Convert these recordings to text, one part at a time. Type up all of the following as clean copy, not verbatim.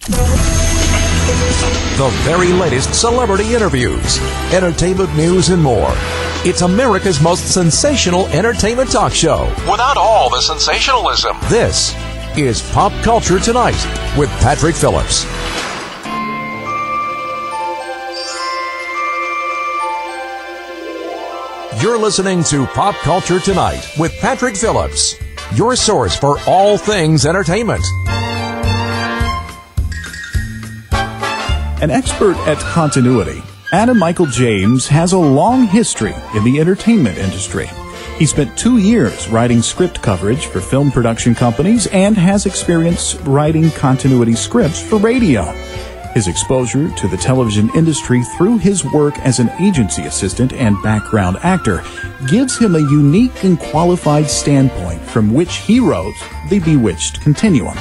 The very latest celebrity interviews, entertainment news, and more. It's America's most sensational entertainment talk show. Without all the sensationalism. This is Pop Culture Tonight with Patrick Phillips. You're listening to Pop Culture Tonight with Patrick Phillips, your source for all things entertainment. An expert at continuity, Adam Michael James has a long history in the entertainment industry. He spent 2 years writing script coverage for film production companies and has experience writing continuity scripts for radio. His exposure to the television industry through his work as an agency assistant and background actor gives him a unique and qualified standpoint from which he wrote the Bewitched Continuum.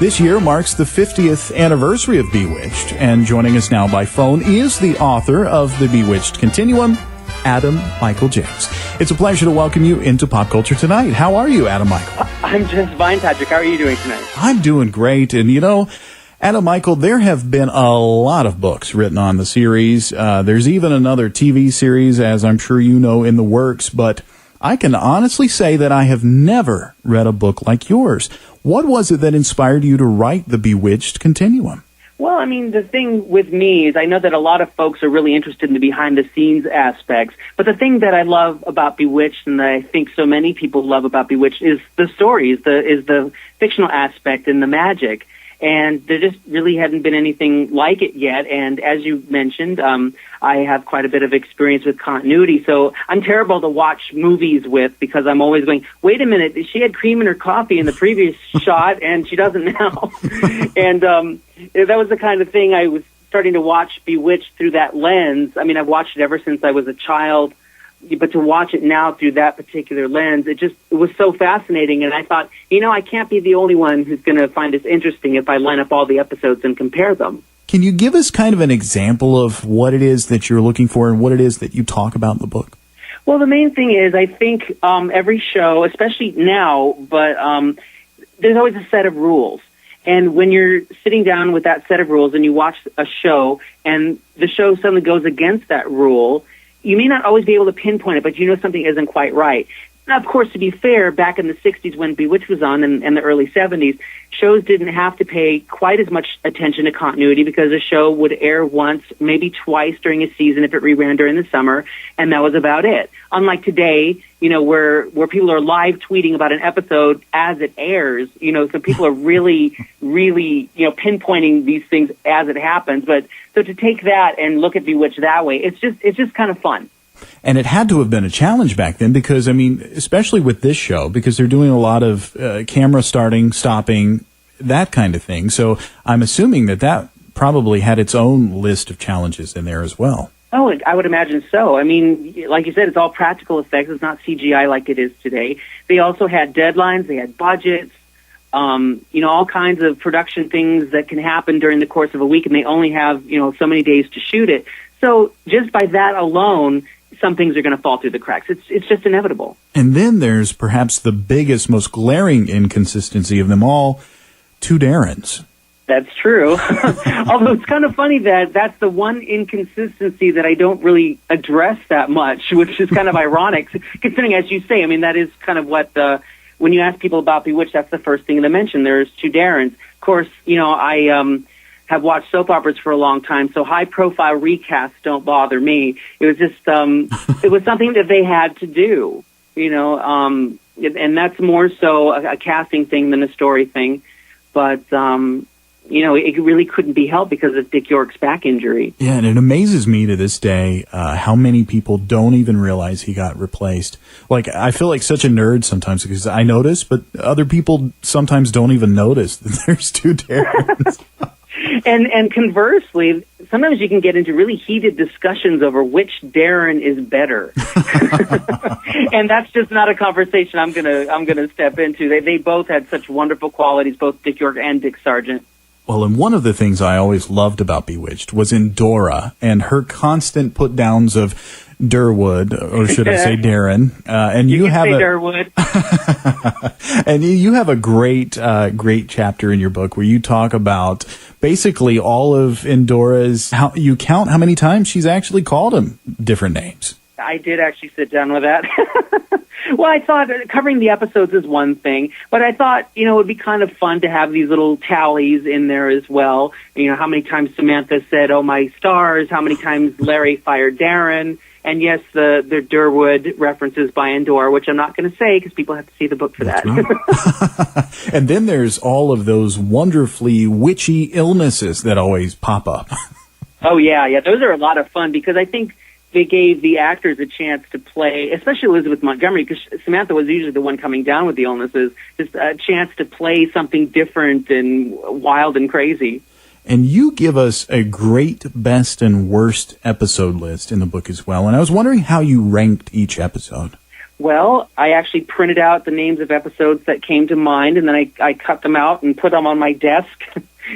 This year marks the 50th anniversary of Bewitched, and joining us now by phone is the author of the Bewitched Continuum, Adam Michael James. It's a pleasure to welcome you into Pop Culture Tonight. How are you, Adam Michael? I'm just fine, Patrick. How are you doing tonight? I'm doing great, and you know, Adam Michael, there have been a lot of books written on the series. There's even another TV series, as I'm sure you know, in the works, but I can honestly say that I have never read a book like yours. What was it that inspired you to write the Bewitched Continuum? Well, I mean, the thing with me is I know that a lot of folks are really interested in the behind-the-scenes aspects, but the thing that I love about Bewitched, and that I think so many people love about Bewitched, is the story, is the fictional aspect and the magic. And there just really hadn't been anything like it yet. And as you mentioned, I have quite a bit of experience with continuity. So I'm terrible to watch movies with because I'm always going, wait a minute, she had cream in her coffee in the previous shot and she doesn't now. And that was the kind of thing I was starting to watch Bewitched through that lens. I mean, I've watched it ever since I was a child. But to watch it now through that particular lens, it was so fascinating. And I thought, you know, I can't be the only one who's going to find this interesting if I line up all the episodes and compare them. Can you give us kind of an example of what it is that you're looking for and what it is that you talk about in the book? Well, the main thing is I think every show, especially now, but there's always a set of rules. And when you're sitting down with that set of rules and you watch a show and the show suddenly goes against that rule, you may not always be able to pinpoint it, but you know something isn't quite right. Now, of course, to be fair, back in the 60s when Bewitched was on and the early 70s, shows didn't have to pay quite as much attention to continuity because a show would air once, maybe twice during a season if it reran during the summer, and that was about it. Unlike today, you know, where people are live tweeting about an episode as it airs, you know, so people are really, you know, pinpointing these things as it happens. But so to take that and look at Bewitched that way, it's just kind of fun. And it had to have been a challenge back then because, I mean, especially with this show, because they're doing a lot of camera starting, stopping, that kind of thing. So I'm assuming that probably had its own list of challenges in there as well. Oh, I would imagine so. I mean, like you said, it's all practical effects. It's not CGI like it is today. They also had deadlines. They had budgets, you know, all kinds of production things that can happen during the course of a week, and they only have, you know, so many days to shoot it. So just by that alone, some things are going to fall through the cracks. It's just inevitable. And then there's perhaps the biggest, most glaring inconsistency of them all, 2 Darrens. That's true. Although it's kind of funny that that's the one inconsistency that I don't really address that much, which is kind of ironic, considering, as you say, I mean, that is kind of what when you ask people about Bewitched, that's the first thing they mention. There's 2 Darrens. Of course, you know, I have watched soap operas for a long time, so high-profile recasts don't bother me. It was just, it was something that they had to do, you know, and that's more so a casting thing than a story thing. But, you know, it really couldn't be helped because of Dick York's back injury. Yeah, and it amazes me to this day how many people don't even realize he got replaced. Like, I feel like such a nerd sometimes because I notice, but other people sometimes don't even notice that there's 2 Darrens. And conversely, sometimes you can get into really heated discussions over which Darren is better, and that's just not a conversation I'm gonna step into. They both had such wonderful qualities, both Dick York and Dick Sargent. Well, and one of the things I always loved about Bewitched was in Dora and her constant put downs of Durwood, or should I say Darren? And you have say Durwood. And you have a great chapter in your book where you talk about basically all of Endora's, you count how many times she's actually called him different names. I did actually sit down with that. Well, I thought covering the episodes is one thing, but I thought, it would be kind of fun to have these little tallies in there as well. How many times Samantha said, "Oh, my stars," how many times Larry fired Darren, and yes, the Durwood references by Endora, which I'm not going to say because people have to see the book for that. And then there's all of those wonderfully witchy illnesses that always pop up. Oh, yeah. Those are a lot of fun because I think they gave the actors a chance to play, especially Elizabeth Montgomery, because Samantha was usually the one coming down with the illnesses, just a chance to play something different and wild and crazy. And you give us a great best and worst episode list in the book as well. And I was wondering how you ranked each episode. Well, I actually printed out the names of episodes that came to mind, and then I cut them out and put them on my desk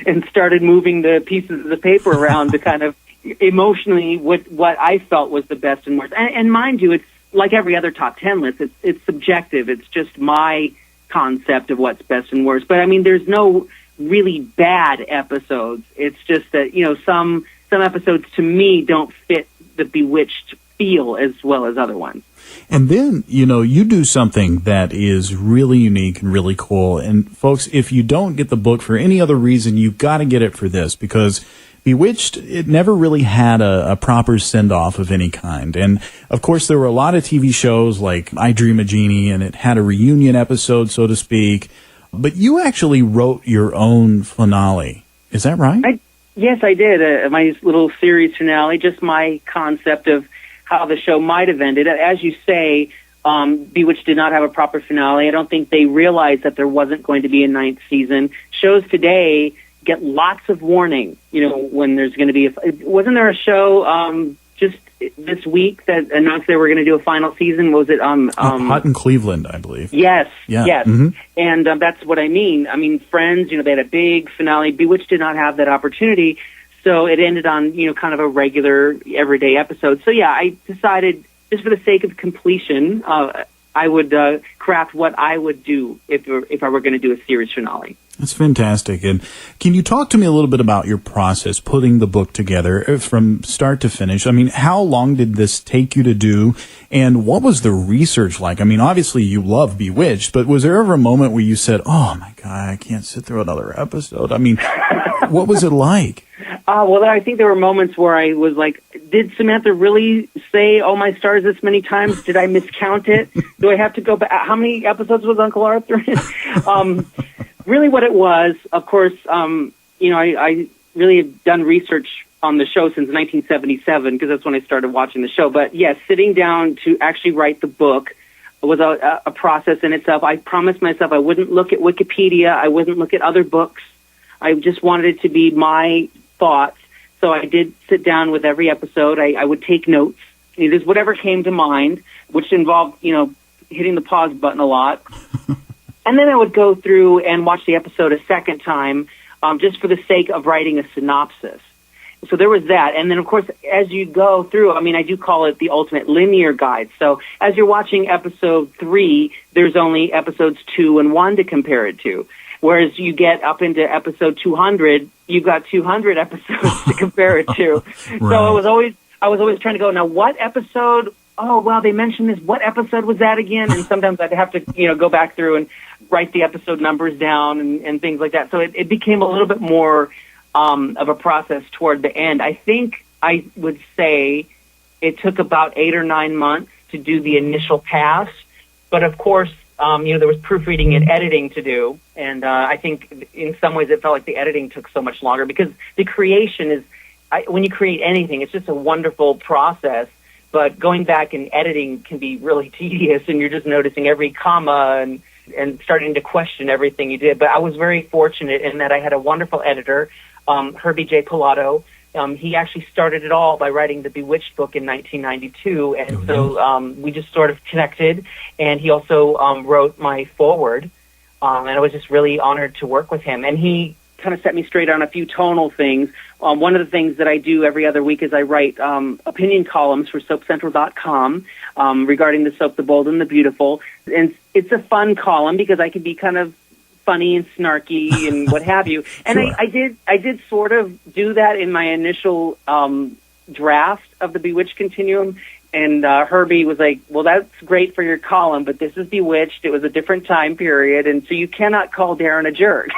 and started moving the pieces of the paper around to kind of emotionally what I felt was the best and worst. And mind you, it's like every other top 10 list. It's subjective. It's just my concept of what's best and worst. But I mean, there's no really bad episodes. It's just that, some episodes to me don't fit the Bewitched feel as well as other ones. And then, you do something that is really unique and really cool. And folks, if you don't get the book for any other reason, you've got to get it for this, because Bewitched, it never really had a proper send-off of any kind. And, of course, there were a lot of TV shows like I Dream a Genie, and it had a reunion episode, so to speak. But you actually wrote your own finale. Is that right? Yes, I did. My little series finale, just my concept of how the show might have ended. As you say, Bewitched did not have a proper finale. I don't think they realized that there wasn't going to be a 9th season. Shows today get lots of warning, when there's going to be wasn't there a show just this week that announced they were going to do a final season? Was it Hot in Cleveland, I believe. Yes. Mm-hmm. And that's what I mean. I mean, Friends, they had a big finale. Bewitched did not have that opportunity, so it ended on kind of a regular everyday episode. So yeah, I decided, just for the sake of completion, I would craft what I would do if I were going to do a series finale. That's fantastic. And can you talk to me a little bit about your process, putting the book together from start to finish? I mean, how long did this take you to do, and what was the research like? I mean, obviously you love Bewitched, but was there ever a moment where you said, "Oh my God, I can't sit through another episode"? I mean, what was it like? Well, I think there were moments where I was like, did Samantha really say, "Oh, my stars," this many times? Did I miscount it? Do I have to go back? How many episodes was Uncle Arthur in? Really what it was, of course, I really have done research on the show since 1977, because that's when I started watching the show. But yes, sitting down to actually write the book was a process in itself. I promised myself I wouldn't look at Wikipedia. I wouldn't look at other books. I just wanted it to be my thoughts. So I did sit down with every episode. I would take notes. Just whatever came to mind, which involved, hitting the pause button a lot. And then I would go through and watch the episode a second time, just for the sake of writing a synopsis. So there was that. And then, of course, as you go through, I do call it the ultimate linear guide. So as you're watching episode 3, there's only episodes 2 and 1 to compare it to. Whereas you get up into episode 200, you've got 200 episodes to compare it to. Right. So I was always trying to go, now what episode? Oh, well, they mentioned this. What episode was that again? And sometimes I'd have to, go back through and write the episode numbers down and things like that. So it became a little bit more of a process toward the end. I think I would say it took about 8 or 9 months to do the initial pass. But, of course, there was proofreading and editing to do. And I think in some ways it felt like the editing took so much longer, because the creation is, when you create anything, it's just a wonderful process. But going back and editing can be really tedious, and you're just noticing every comma and starting to question everything you did. But I was very fortunate in that I had a wonderful editor, Herbie J. Pilato. He actually started it all by writing the Bewitched book in 1992, and so we just sort of connected. And he also wrote my foreword, and I was just really honored to work with him. And he kind of set me straight on a few tonal things. One of the things that I do every other week is I write opinion columns for SoapCentral.com regarding the soap, The Bold and the Beautiful. And it's a fun column because I can be kind of funny and snarky and what have you. And Sure. I did sort of do that in my initial draft of the Bewitched Continuum. And Herbie was like, well, that's great for your column, but this is Bewitched. It was a different time period, and so you cannot call Darren a jerk.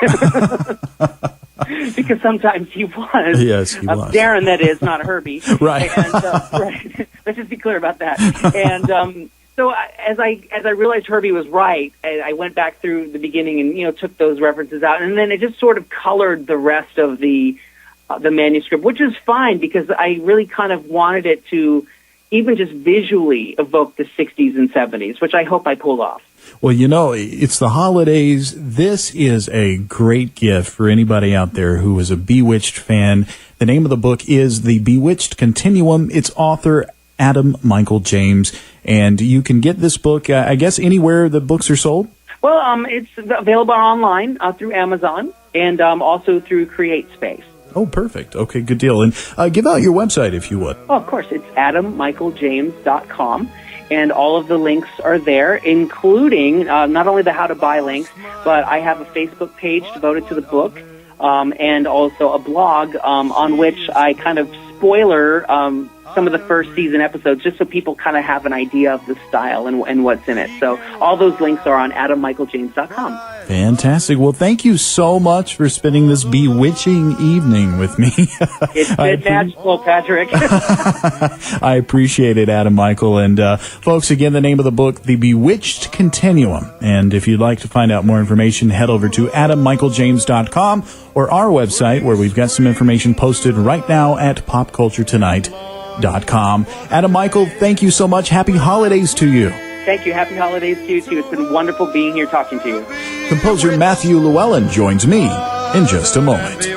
Because sometimes he was. Yes, he was. Darren, that is, not Herbie. Right. And, right. Let's just be clear about that. And so as I realized Herbie was right, I went back through the beginning and took those references out, and then it just sort of colored the rest of the manuscript, which is fine because I really kind of wanted it to even just visually evoke the 60s and 70s, which I hope I pulled off. Well, it's the holidays. This is a great gift for anybody out there who is a Bewitched fan. The name of the book is The Bewitched Continuum. Its author, Adam Michael James. And you can get this book, I guess, anywhere the books are sold? Well, it's available online through Amazon and also through CreateSpace. Oh, perfect. Okay, good deal. And give out your website, if you would. Oh, of course. It's AdamMichaelJames.com. And all of the links are there, including not only the how to buy links, but I have a Facebook page devoted to the book and also a blog on which I kind of spoiler some of the first season episodes just so people kind of have an idea of the style and what's in it. So all those links are on AdamMichaelJames.com. Fantastic. Well, thank you so much for spending this bewitching evening with me. It's been magical, Patrick. I appreciate it, Adam Michael. And folks, again, the name of the book, The Bewitched Continuum. And if you'd like to find out more information, head over to AdamMichaelJames.com or our website where we've got some information posted right now at PopCultureTonight.com. Adam Michael, thank you so much. Happy holidays to you. Thank you. Happy holidays to you, too. It's been wonderful being here talking to you. Composer Matthew Llewellyn joins me in just a moment.